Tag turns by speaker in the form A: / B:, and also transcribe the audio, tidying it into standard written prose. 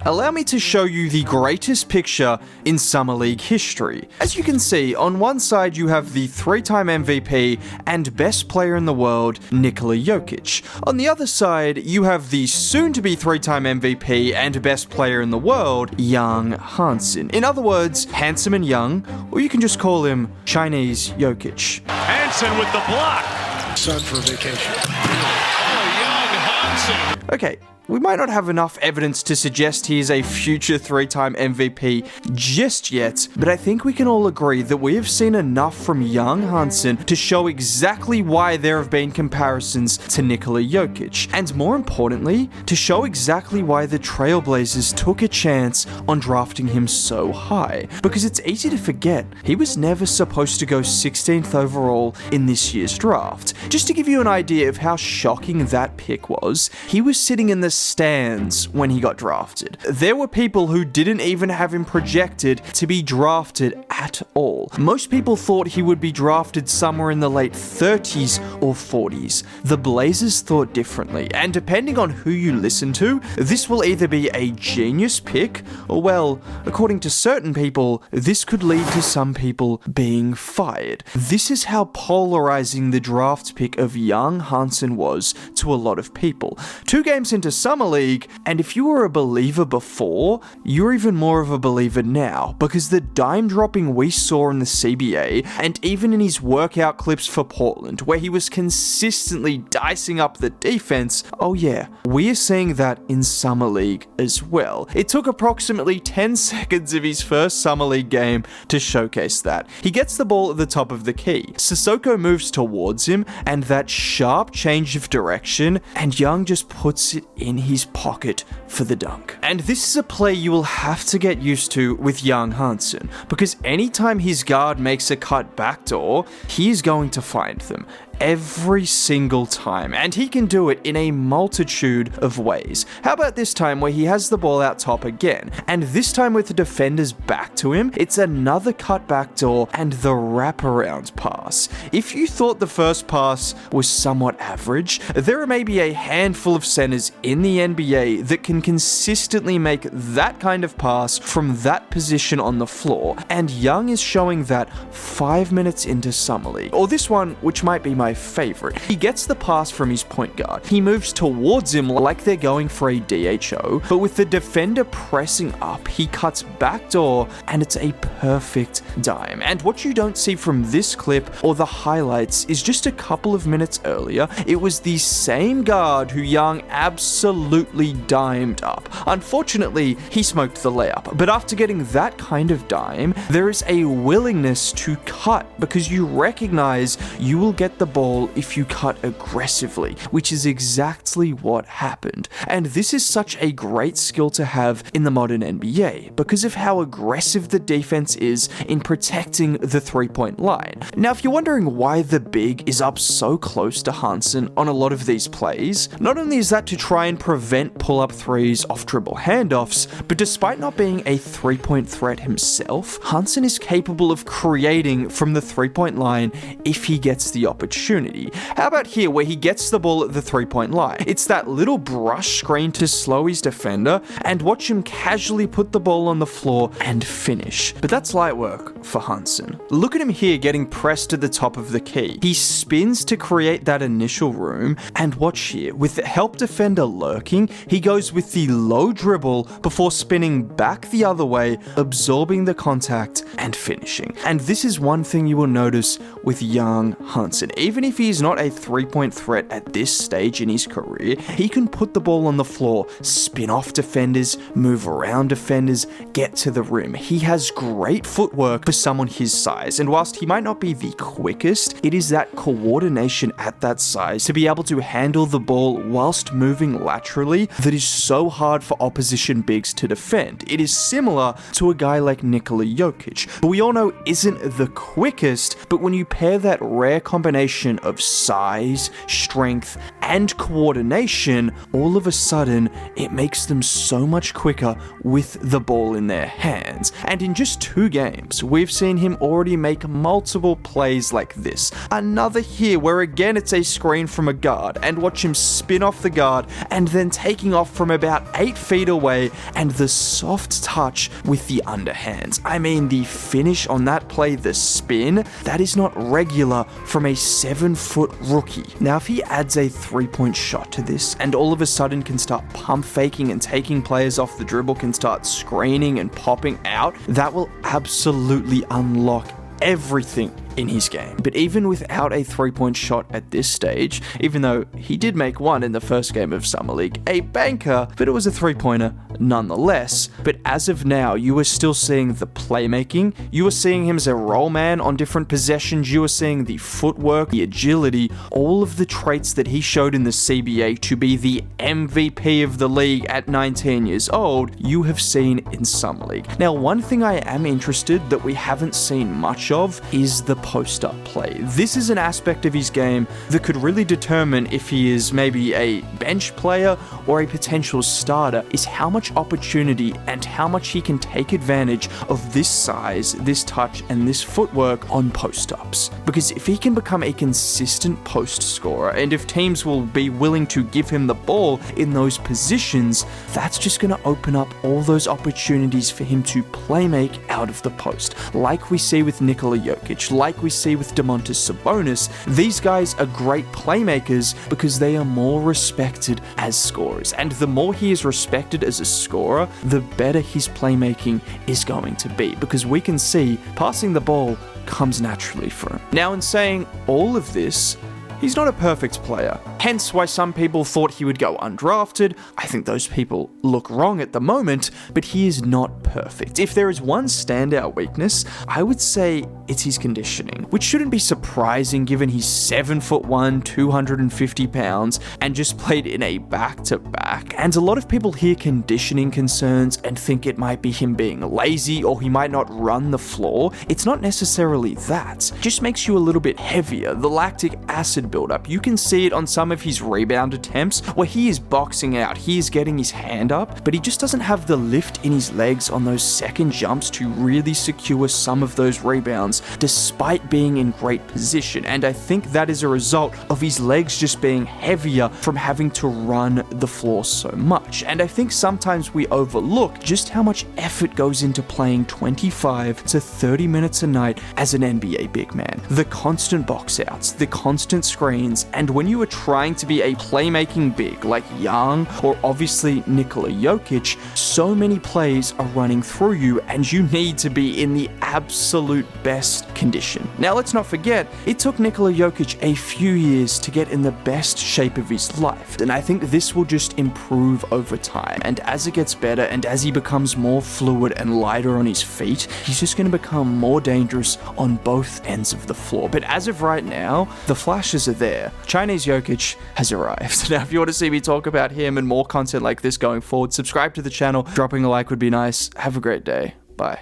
A: Allow me to show you the greatest picture in Summer League history. As you can see, on one side you have the 3-time MVP and best player in the world, Nikola Jokic. On the other side, you have the soon-to-be 3-time MVP and best player in the world, young Hansen. In other words, handsome and young, or you can just call him Chinese Jokic.
B: Hansen with the block.
C: Son for vacation.
B: Oh, young Hansen.
A: Okay. We might not have enough evidence to suggest he is a future 3-time MVP just yet, but I think we can all agree that we have seen enough from young Hansen to show exactly why there have been comparisons to Nikola Jokic, and more importantly, to show exactly why the Trailblazers took a chance on drafting him so high. Because it's easy to forget, he was never supposed to go 16th overall in this year's draft. Just to give you an idea of how shocking that pick was, he was sitting in the stands when he got drafted. There were people who didn't even have him projected to be drafted at all. Most people thought he would be drafted somewhere in the late 30s or 40s. The Blazers thought differently, and depending on who you listen to, this will either be a genius pick, or well, according to certain people, this could lead to some people being fired. This is how polarizing the draft pick of young Hansen was to a lot of people. 2 games into Summer League, and if you were a believer before, you're even more of a believer now, because the dime dropping we saw in the CBA, and even in his workout clips for Portland, where he was consistently dicing up the defense, oh yeah, we are seeing that in Summer League as well. It took approximately 10 seconds of his first Summer League game to showcase that. He gets the ball at the top of the key, Sissoko moves towards him, and that sharp change of direction, and Young just puts it in his pocket for the dunk. And this is a play you will have to get used to with young Hansen, because anytime his guard makes a cut backdoor, he is going to find them. Every single time, and he can do it in a multitude of ways. How about this time where he has the ball out top again, and this time with the defenders back to him, it's another cut backdoor and the wraparound pass. If you thought the first pass was somewhat average, there are maybe a handful of centers in the NBA that can consistently make that kind of pass from that position on the floor, and Young is showing that 5 minutes into Summer League. Or this one, which might be my favorite. He gets the pass from his point guard. He moves towards him like they're going for a DHO, but with the defender pressing up, he cuts backdoor, and it's a perfect dime. And what you don't see from this clip or the highlights is just a couple of minutes earlier, it was the same guard who Young absolutely dimed up. Unfortunately, he smoked the layup, but after getting that kind of dime, there is a willingness to cut because you recognize you will get the ball if you cut aggressively, which is exactly what happened. And this is such a great skill to have in the modern NBA because of how aggressive the defense is in protecting the 3-point line. Now, if you're wondering why the big is up so close to Hansen on a lot of these plays, not only is that to try and prevent pull-up threes off dribble handoffs, but despite not being a 3-point threat himself, Hansen is capable of creating from the 3-point line if he gets the opportunity. How about here where he gets the ball at the 3-point line? It's that little brush screen to slow his defender and watch him casually put the ball on the floor and finish. But that's light work for Hansen. Look at him here getting pressed at the top of the key. He spins to create that initial room, and watch here, with the help defender lurking, he goes with the low dribble before spinning back the other way, absorbing the contact and finishing. And this is one thing you will notice with young Hansen. Even if he is not a 3-point threat at this stage in his career, he can put the ball on the floor, spin off defenders, move around defenders, get to the rim. He has great footwork for someone his size, and whilst he might not be the quickest, it is that coordination at that size to be able to handle the ball whilst moving laterally that is so hard for opposition bigs to defend. It is similar to a guy like Nikola Jokic, who we all know isn't the quickest, but when you pair that rare combination of size, strength, and coordination, all of a sudden, it makes them so much quicker with the ball in their hands. And in just 2 games, we we've seen him already make multiple plays like this. Another here where again it's a screen from a guard, and watch him spin off the guard and then taking off from about 8 feet away, and the soft touch with the underhands. I mean, the finish on that play, the spin, that is not regular from a 7-foot rookie. Now, if he adds a 3-point shot to this and all of a sudden can start pump faking and taking players off the dribble, can start screening and popping out, that will absolutely unlock everything in his game. But even without a 3-point shot at this stage, even though he did make one in the first game of Summer League, a banker, but it was a 3-pointer nonetheless. But as of now, you are still seeing the playmaking, you are seeing him as a roll man on different possessions, you are seeing the footwork, the agility, all of the traits that he showed in the CBA to be the MVP of the league at 19 years old, you have seen in Summer League. Now, one thing I am interested that we haven't seen much of is the post-up play. This is an aspect of his game that could really determine if he is maybe a bench player or a potential starter, is how much opportunity and how much he can take advantage of this size, this touch, and this footwork on post-ups. Because if he can become a consistent post scorer, and if teams will be willing to give him the ball in those positions, that's just going to open up all those opportunities for him to playmake out of the post. Like we see with Nikola Jokic, like we see with Domantas Sabonis, these guys are great playmakers because they are more respected as scorers. And the more he is respected as a scorer, the better his playmaking is going to be, because we can see passing the ball comes naturally for him. Now, in saying all of this, he's not a perfect player, hence why some people thought he would go undrafted. I think those people look wrong at the moment, but he is not perfect. If there is one standout weakness, I would say it's his conditioning, which shouldn't be surprising given he's 7'1", 250 pounds, and just played in a back-to-back. And a lot of people hear conditioning concerns and think it might be him being lazy or he might not run the floor. It's not necessarily that. It just makes you a little bit heavier. The lactic acid buildup, you can see it on some of his rebound attempts where he is boxing out, he is getting his hand up, but he just doesn't have the lift in his legs on those second jumps to really secure some of those rebounds despite being in great position. And I think that is a result of his legs just being heavier from having to run the floor so much. And I think sometimes we overlook just how much effort goes into playing 25 to 30 minutes a night as an NBA big man. The constant box outs, the constant screens, and when you are trying to be a playmaking big like Young or obviously Nikola Jokic, so many plays are running through you and you need to be in the absolute best condition. Now, let's not forget, it took Nikola Jokic a few years to get in the best shape of his life, and I think this will just improve over time. And as it gets better and as he becomes more fluid and lighter on his feet, he's just going to become more dangerous on both ends of the floor. But as of right now, the flashes are there. Chinese Jokic has arrived. Now, if you want to see me talk about him and more content like this going forward, subscribe to the channel. Dropping a like would be nice. Have a great day. Bye.